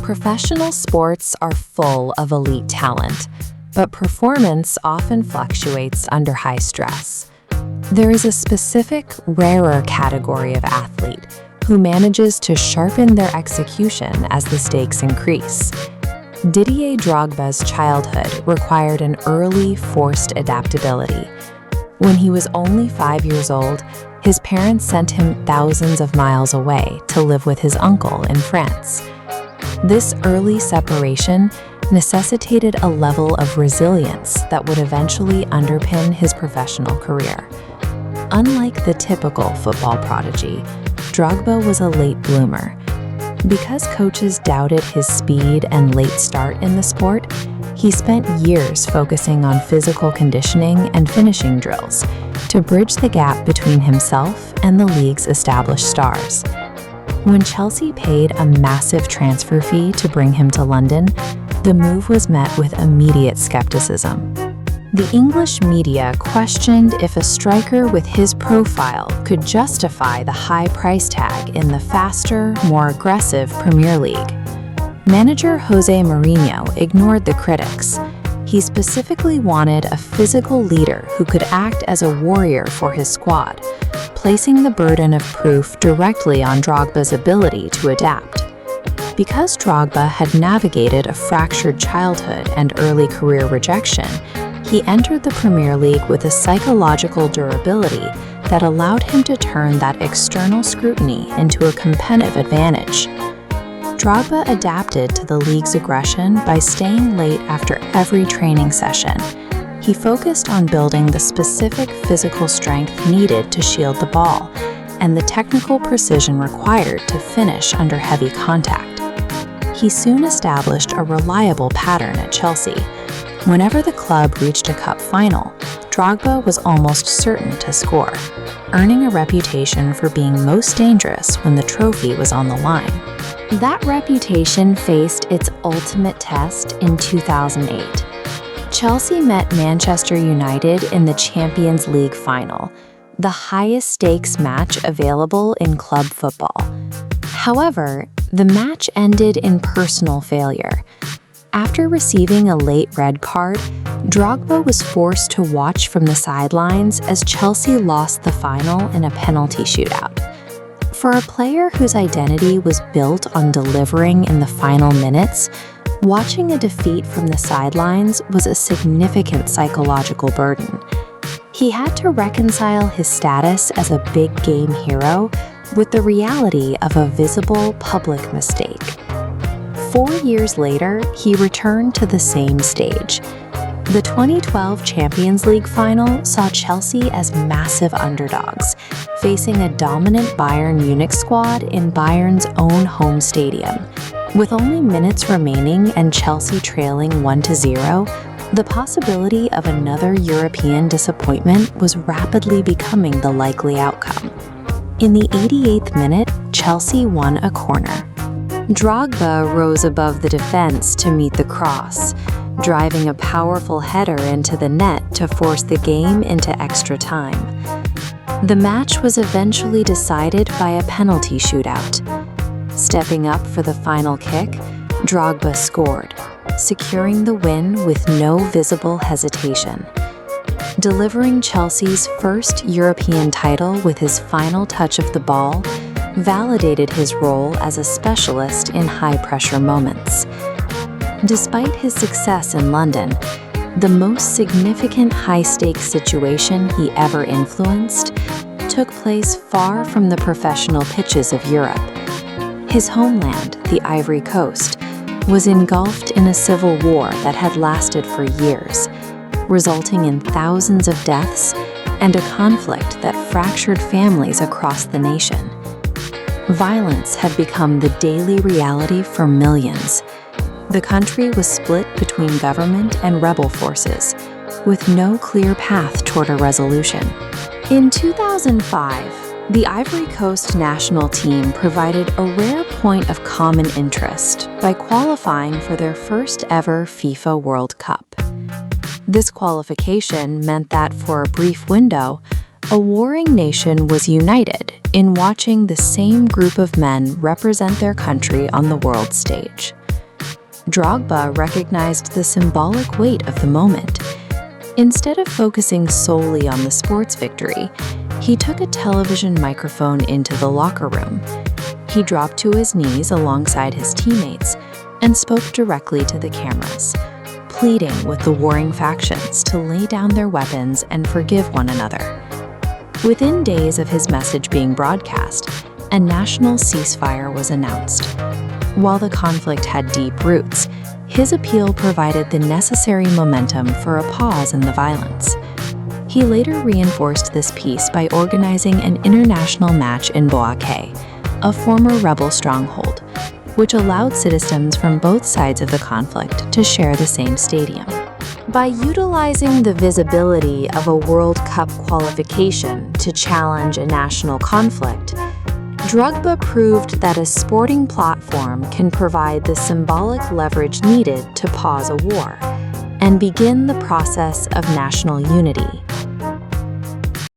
Professional sports are full of elite talent, but performance often fluctuates under high stress. There is a specific, rarer category of athlete who manages to sharpen their execution as the stakes increase. Didier Drogba's childhood required an early, forced adaptability. When he was only 5 years old, his parents sent him thousands of miles away to live with his uncle in France. This early separation necessitated a level of resilience that would eventually underpin his professional career. Unlike the typical football prodigy, Drogba was a late bloomer. Because coaches doubted his speed and late start in the sport, he spent years focusing on physical conditioning and finishing drills to bridge the gap between himself and the league's established stars. When Chelsea paid a massive transfer fee to bring him to London, the move was met with immediate skepticism. The English media questioned if a striker with his profile could justify the high price tag in the faster, more aggressive Premier League. Manager Jose Mourinho ignored the critics. He specifically wanted a physical leader who could act as a warrior for his squad, placing the burden of proof directly on Drogba's ability to adapt. Because Drogba had navigated a fractured childhood and early career rejection, he entered the Premier League with a psychological durability that allowed him to turn that external scrutiny into a competitive advantage. Drogba adapted to the league's aggression by staying late after every training session. He focused on building the specific physical strength needed to shield the ball and the technical precision required to finish under heavy contact. He soon established a reliable pattern at Chelsea. Whenever the club reached a cup final, Drogba was almost certain to score, earning a reputation for being most dangerous when the trophy was on the line. That reputation faced its ultimate test in 2008. Chelsea met Manchester United in the Champions League final, the highest stakes match available in club football. However, the match ended in personal failure. After receiving a late red card, Drogba was forced to watch from the sidelines as Chelsea lost the final in a penalty shootout. For a player whose identity was built on delivering in the final minutes, watching a defeat from the sidelines was a significant psychological burden. He had to reconcile his status as a big game hero with the reality of a visible public mistake. 4 years later, he returned to the same stage. The 2012 Champions League final saw Chelsea as massive underdogs, facing a dominant Bayern Munich squad in Bayern's own home stadium. With only minutes remaining and Chelsea trailing 1-0, the possibility of another European disappointment was rapidly becoming the likely outcome. In the 88th minute, Chelsea won a corner. Drogba rose above the defense to meet the cross, driving a powerful header into the net to force the game into extra time. The match was eventually decided by a penalty shootout. Stepping up for the final kick, Drogba scored, securing the win with no visible hesitation. Delivering Chelsea's first European title with his final touch of the ball validated his role as a specialist in high-pressure moments. Despite his success in London, the most significant high-stakes situation he ever influenced took place far from the professional pitches of Europe. His homeland, the Ivory Coast, was engulfed in a civil war that had lasted for years, resulting in thousands of deaths and a conflict that fractured families across the nation. Violence had become the daily reality for millions. The country was split between government and rebel forces, with no clear path toward a resolution. In 2005, the Ivory Coast national team provided a rare point of common interest by qualifying for their first ever FIFA World Cup. This qualification meant that for a brief window, a warring nation was united in watching the same group of men represent their country on the world stage. Drogba recognized the symbolic weight of the moment. Instead of focusing solely on the sports victory, he took a television microphone into the locker room. He dropped to his knees alongside his teammates and spoke directly to the cameras, pleading with the warring factions to lay down their weapons and forgive one another. Within days of his message being broadcast, a national ceasefire was announced. While the conflict had deep roots, his appeal provided the necessary momentum for a pause in the violence. He later reinforced this peace by organizing an international match in Bouaké, a former rebel stronghold, which allowed citizens from both sides of the conflict to share the same stadium. By utilizing the visibility of a World Cup qualification to challenge a national conflict, Drogba proved that a sporting platform can provide the symbolic leverage needed to pause a war and begin the process of national unity.